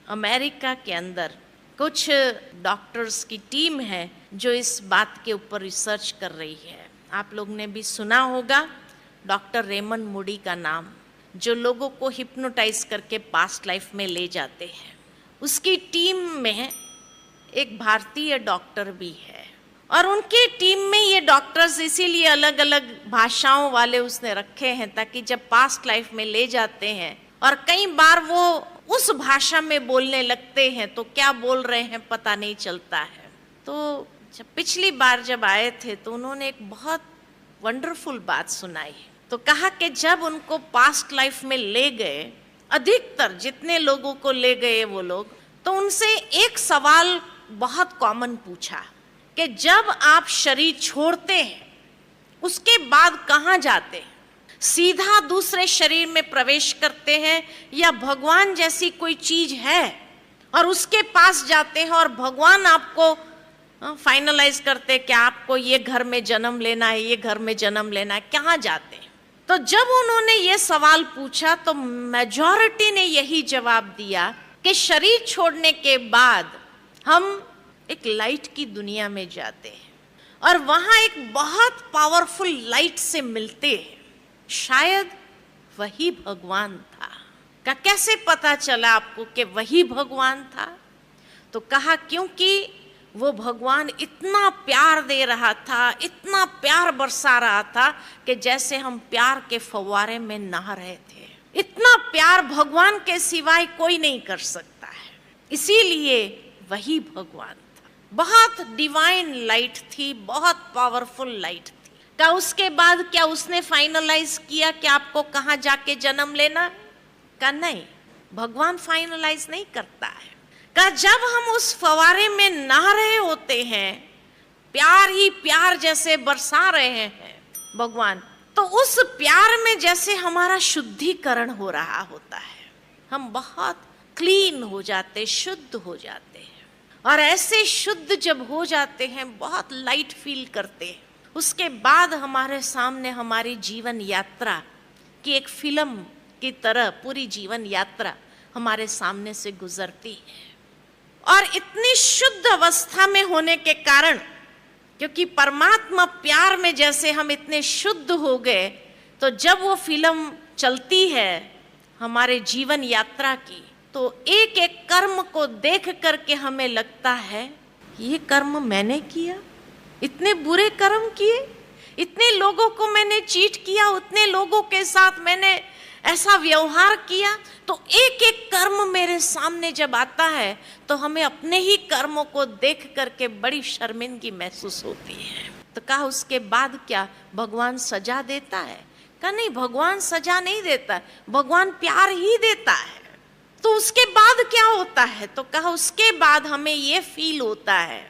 America के अंदर कुछ डॉक्टर्स की टीम है जो इस बात के ऊपर रिसर्च कर रही है। आप लोग ने भी सुना होगा डॉक्टर रेमंड मूडी का नाम, जो लोगों को हिप्नोटाइज करके पास्ट लाइफ में ले जाते हैं। उसकी टीम में एक भारतीय डॉक्टर भी है और उनकी टीम में ये डॉक्टर्स इसीलिए अलग अलग भाषाओं वाले उसने रखे हैं ताकि जब पास्ट लाइफ में ले जाते हैं और कई बार वो उस भाषा में बोलने लगते हैं तो क्या बोल रहे हैं पता नहीं चलता है। तो जब पिछली बार जब आए थे तो उन्होंने एक बहुत वंडरफुल बात सुनाई। तो कहा कि जब उनको पास्ट लाइफ में ले गए, अधिकतर जितने लोगों को ले गए वो लोग, तो उनसे एक सवाल बहुत कॉमन पूछा कि जब आप शरीर छोड़ते हैं उसके बाद कहाँ जाते हैं? सीधा दूसरे शरीर में प्रवेश करते हैं या भगवान जैसी कोई चीज है और उसके पास जाते हैं और भगवान आपको फाइनलाइज करते हैं कि आपको ये घर में जन्म लेना है, ये घर में जन्म लेना है, कहाँ जाते हैं? तो जब उन्होंने ये सवाल पूछा तो मेजॉरिटी ने यही जवाब दिया कि शरीर छोड़ने के बाद हम एक लाइट की दुनिया में जाते हैं और वहां एक बहुत पावरफुल लाइट से मिलते हैं। शायद वही भगवान था। का कैसे पता चला आपको कि वही भगवान था? तो कहा क्योंकि वो भगवान इतना प्यार दे रहा था, इतना प्यार बरसा रहा था कि जैसे हम प्यार के फव्वारे में नहा रहे थे। इतना प्यार भगवान के सिवाय कोई नहीं कर सकता है, इसीलिए वही भगवान था। बहुत डिवाइन लाइट थी, बहुत पावरफुल लाइट थी। का उसके बाद क्या उसने फाइनलाइज किया कि आपको कहाँ जाके जन्म लेना? का नहीं, भगवान फाइनलाइज नहीं करता है। का जब हम उस फवारे में नहा रहे होते हैं, प्यार ही प्यार जैसे बरसा रहे हैं भगवान, तो उस प्यार में जैसे हमारा शुद्धिकरण हो रहा होता है, हम बहुत क्लीन हो जाते, शुद्ध हो जाते हैं। और ऐसे शुद्ध जब हो जाते हैं, बहुत लाइट फील करते हैं, उसके बाद हमारे सामने हमारी जीवन यात्रा की एक फिल्म की तरह पूरी जीवन यात्रा हमारे सामने से गुजरती है। और इतनी शुद्ध अवस्था में होने के कारण, क्योंकि परमात्मा प्यार में जैसे हम इतने शुद्ध हो गए, तो जब वो फिल्म चलती है हमारे जीवन यात्रा की, तो एक एक कर्म को देख करके हमें लगता है ये कर्म मैंने किया, इतने बुरे कर्म किए, इतने लोगों को मैंने चीट किया, उतने लोगों के साथ मैंने ऐसा व्यवहार किया। तो एक एक कर्म मेरे सामने जब आता है तो हमें अपने ही कर्मों को देख करके बड़ी शर्मिंदगी महसूस होती है। तो कहा उसके बाद क्या भगवान सजा देता है? कहा नहीं, भगवान सजा नहीं देता, भगवान प्यार ही देता है। तो उसके बाद क्या होता है? तो कहा उसके बाद हमें ये फील होता है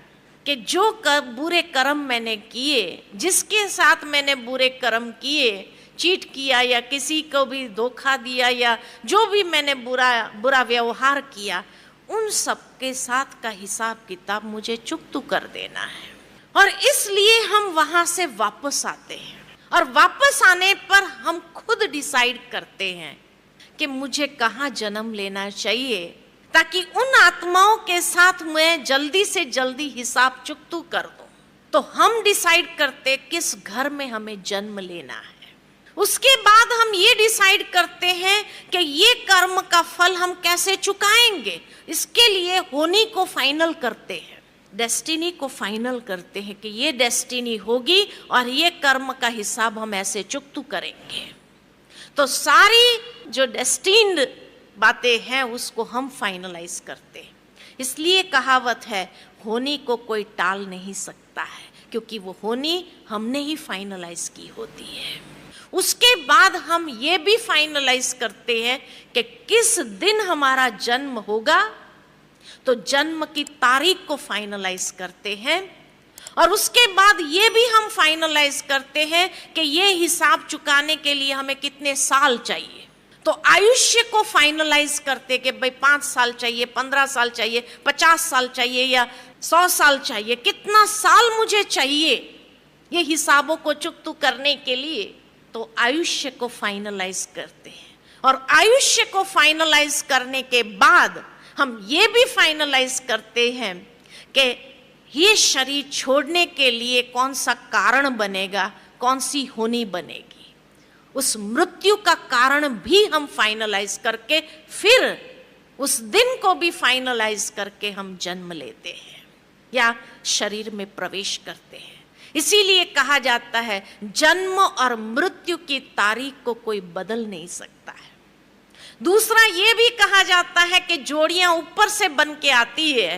कि जो बुरे कर्म मैंने किए, जिसके साथ मैंने बुरे कर्म किए, चीट किया या किसी को भी धोखा दिया या जो भी मैंने बुरा व्यवहार किया, उन सब के साथ का हिसाब किताब मुझे चुकता कर देना है। और इसलिए हम वहां से वापस आते हैं और वापस आने पर हम खुद डिसाइड करते हैं कि मुझे कहाँ जन्म लेना चाहिए, ताकि उन आत्माओं के साथ मैं जल्दी से जल्दी हिसाब चुकता कर दूं। तो हम डिसाइड करते किस घर में हमें जन्म लेना है। उसके बाद हम ये डिसाइड करते हैं कि ये कर्म का फल हम कैसे चुकाएंगे। इसके लिए होनी को फाइनल करते हैं, डेस्टिनी को फाइनल करते हैं कि ये डेस्टिनी होगी और ये कर्म का हिसाब हम ऐसे चुकता करेंगे। तो सारी जो डेस्टिन्ड बातें हैं उसको हम फाइनलाइज करते हैं। इसलिए कहावत है, होनी को कोई टाल नहीं सकता है, क्योंकि वो होनी हमने ही फाइनलाइज की होती है। उसके बाद हम ये भी फाइनलाइज करते हैं कि किस दिन हमारा जन्म होगा, तो जन्म की तारीख को फाइनलाइज करते हैं। और उसके बाद ये भी हम फाइनलाइज करते हैं कि ये हिसाब चुकाने के लिए हमें कितने साल चाहिए। तो आयुष्य को फाइनलाइज करते कि भाई 5 साल चाहिए, 15 साल चाहिए, 50 साल चाहिए या 100 साल चाहिए, कितना साल मुझे चाहिए ये हिसाबों को चुकता करने के लिए। तो आयुष्य को फाइनलाइज करते हैं और आयुष्य को फाइनलाइज करने के बाद हम ये भी फाइनलाइज करते हैं कि ये शरीर छोड़ने के लिए कौन सा कारण बनेगा, कौन सी होनी बनेगी। उस मृत्यु का कारण भी हम फाइनलाइज करके फिर उस दिन को भी फाइनलाइज करके हम जन्म लेते हैं या शरीर में प्रवेश करते हैं। इसीलिए कहा जाता है जन्म और मृत्यु की तारीख को कोई बदल नहीं सकता है। दूसरा ये भी कहा जाता है कि जोड़ियां ऊपर से बन के आती है।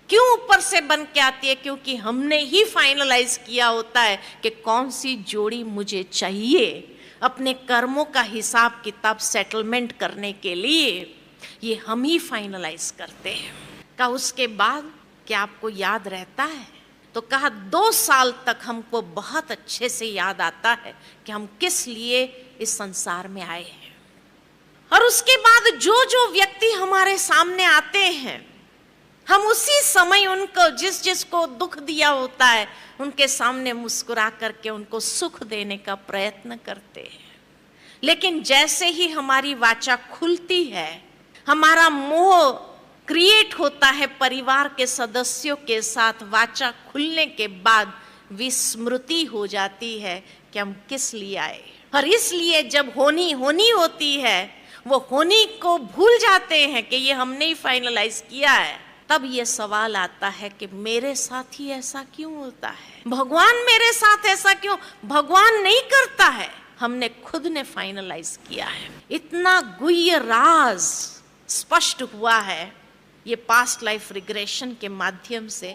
क्यों ऊपर से बन के आती है? क्योंकि हमने ही फाइनलाइज किया होता है कि कौन सी जोड़ी मुझे चाहिए अपने कर्मों का हिसाब किताब सेटलमेंट करने के लिए। ये हम ही फाइनलाइज करते हैं। का उसके बाद क्या आपको याद रहता है? तो कहा 2 साल तक हमको बहुत अच्छे से याद आता है कि हम किस लिए इस संसार में आए हैं। और उसके बाद जो जो व्यक्ति हमारे सामने आते हैं, हम उसी समय उनको जिस जिसको दुख दिया होता है उनके सामने मुस्कुरा करके उनको सुख देने का प्रयत्न करते हैं। लेकिन जैसे ही हमारी वाचा खुलती है, हमारा मोह क्रिएट होता है परिवार के सदस्यों के साथ, वाचा खुलने के बाद विस्मृति हो जाती है कि हम किस लिए आए। और इसलिए जब होनी होती है, वो होनी को भूल जाते हैं कि ये हमने ही फाइनलाइज किया है। तब ये सवाल आता है कि मेरे साथ ही ऐसा क्यों होता है, भगवान मेरे साथ ऐसा क्यों? भगवान नहीं करता है, हमने खुद ने फाइनलाइज किया है। इतना गुह्य राज स्पष्ट हुआ है ये पास्ट लाइफ रिग्रेशन के माध्यम से।